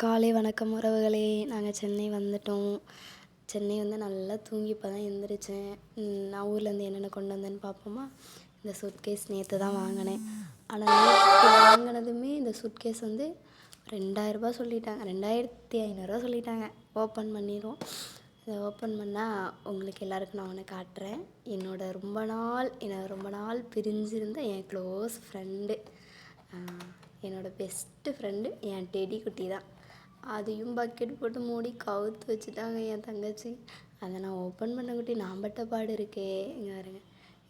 காலை வணக்கம் உறவுகளே. நாங்கள் சென்னை வந்துட்டோம். சென்னை வந்து நல்லா தூங்கி இப்போ தான் எழுந்திரிச்சேன். நான் ஊர்லேருந்து என்னென்ன கொண்டு வந்தேன்னு பார்ப்போமா. இந்த சூட்கேஸ் நேற்று தான் வாங்கினேன். ஆனால் நேற்று வாங்கினதுமே இந்த சூட்கேஸ் வந்து 2000 சொல்லிட்டாங்க, 2500 சொல்லிட்டாங்க. ஓப்பன் பண்ணிடுவோம். இதை ஓப்பன் பண்ணால் உங்களுக்கு எல்லாருக்கும் நான் ஒன்று காட்டுறேன். என்னை ரொம்ப நாள் பிரிஞ்சிருந்த என் க்ளோஸ் ஃப்ரெண்டு, என்னோடய பெஸ்ட்டு ஃப்ரெண்டு என் டெடி குட்டி தான். அதையும் பக்கெட் போட்டு மூடி கவுத்து வச்சுட்டாங்க என் தங்கச்சி. அதை நான் ஓப்பன் பண்ண குட்டி நான் பட்ட பாடு இருக்கே. இங்கே பாருங்க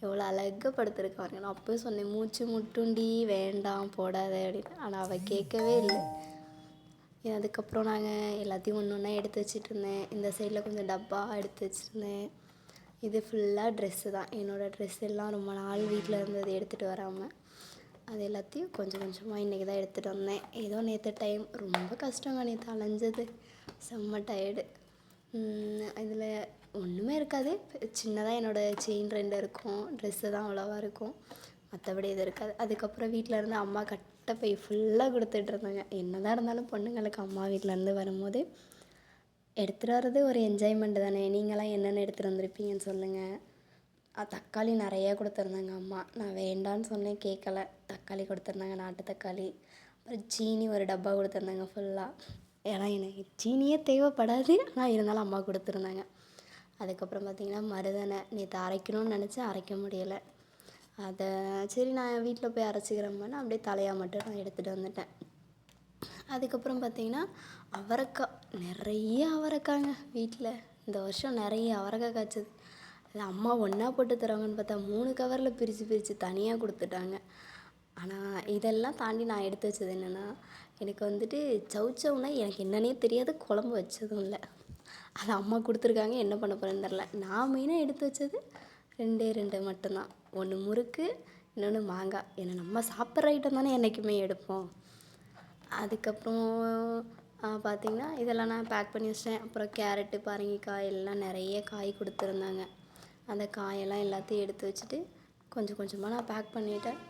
எவ்வளோ அழகாக படுத்துருக்க பாருங்க. நான் அப்போயும் சொன்னேன் மூச்சு முட்டுண்டி வேண்டாம் போடாத அப்படின்னு. ஆனால் அவள் கேட்கவே இல்லை. அதுக்கப்புறம் நாங்கள் எல்லாத்தையும் ஒன்று ஒன்றா எடுத்து வச்சுட்டு இருந்தேன். இந்த சைடில் கொஞ்சம் டப்பா எடுத்து வச்சுருந்தேன். இது ஃபுல்லாக ட்ரெஸ்ஸு தான். என்னோடய ட்ரெஸ் எல்லாம் ரொம்ப நாள் வீட்டில் இருந்தது எடுத்துகிட்டு வராமல் அது எல்லாத்தையும் கொஞ்சம் கொஞ்சமாக இன்றைக்கி தான் எடுத்துகிட்டு வந்தேன். ஏதோ நேற்று டைம் ரொம்ப கஷ்டங்க. நேற்று அலைஞ்சது செம்ம டயர்டு. இதில் ஒன்றுமே இருக்காது. சின்னதாக என்னோடய செயின் 2 இருக்கும். ட்ரெஸ்ஸு தான் அவ்வளோவா இருக்கும். மற்றபடி எதுவும் இருக்காது. அதுக்கப்புறம் வீட்டில் இருந்து அம்மா கட்டப்பை ஃபுல்லாக கொடுத்துட்ருந்தாங்க. என்ன தான் இருந்தாலும் பொண்ணுங்களுக்கு அம்மா வீட்டிலேருந்து வரும்போது எடுத்துகிட்டு வர்றது ஒரு என்ஜாய்மெண்ட்டு தானே. நீங்களாம் என்னென்ன எடுத்துகிட்டு வந்திருப்பீங்கன்னு சொல்லுங்கள். தக்காளி நிறையா கொடுத்துருந்தாங்க அம்மா. நான் வேண்டான்னு சொன்னேன், கேட்கல. தக்காளி கொடுத்துருந்தாங்க, நாட்டு தக்காளி. அப்புறம் சீனி ஒரு டப்பா கொடுத்துருந்தாங்க ஃபுல்லாக. ஏன்னா எனக்கு சீனியே தேவைப்படாது, ஆனால் இருந்தாலும் அம்மா கொடுத்துருந்தாங்க. அதுக்கப்புறம் பார்த்திங்கன்னா மருதாணை நேற்று அரைக்கணும்னு நினச்சேன், அரைக்க முடியலை. அதை சரி நான் வீட்டில் போய் அரைச்சிக்கிறேம்மான்னு அப்படியே தலையாக மட்டும் நான் எடுத்துகிட்டு வந்துட்டேன். அதுக்கப்புறம் பார்த்திங்கன்னா அவரைக்காய், நிறைய அவரைக்காங்க வீட்டில். இந்த வருஷம் நிறைய அவரைக்காய் காய்ச்சது. அது அம்மா ஒன்றா போட்டு தருவாங்கன்னு பார்த்தா 3 கவரில் பிரித்து தனியாக கொடுத்துட்டாங்க. ஆனால் இதெல்லாம் தாண்டி நான் எடுத்து வச்சது என்னென்னா, எனக்கு வந்துட்டு சவுச்சவுனா எனக்கு என்னன்னே தெரியாது, குழம்பு வச்சதும் இல்லை. அது அம்மா கொடுத்துருக்காங்க, என்ன பண்ண போகிறேன்னு தெரில. நான் மெயினாக எடுத்து வச்சது 2 மட்டும்தான். ஒன்று முறுக்கு, இன்னொன்று மாங்காய். ஏன்னா நம்ம சாப்பிட்ற ஐட்டம் தானே என்றைக்குமே எடுப்போம். அதுக்கப்புறம் பார்த்திங்கன்னா இதெல்லாம் நான் பேக் பண்ணி வச்சிட்டேன். அப்புறம் கேரட்டு, பரங்கிக்காய் எல்லாம் நிறைய காய் கொடுத்துருந்தாங்க. அந்த காயெல்லாம் எல்லாத்தையும் எடுத்து வச்சுட்டு கொஞ்சம் கொஞ்சமாக நான் பேக் பண்ணிட்டேன்.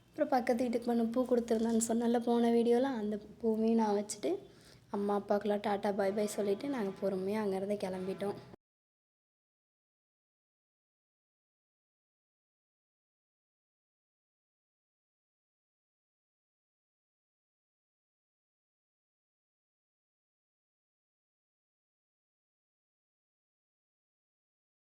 அப்புறம் பக்கத்து வீட்டுக்கு பண்ண பூ கொடுத்துருந்தான்னு சொன்னல போன வீடியோவில், அந்த பூவையும் நான் வச்சுட்டு அம்மா அப்பாவுக்குலாம் டாட்டா பாய் பாய் சொல்லிவிட்டு நாங்கள் பொறுமையாக அங்கேருந்து கிளம்பிட்டோம்.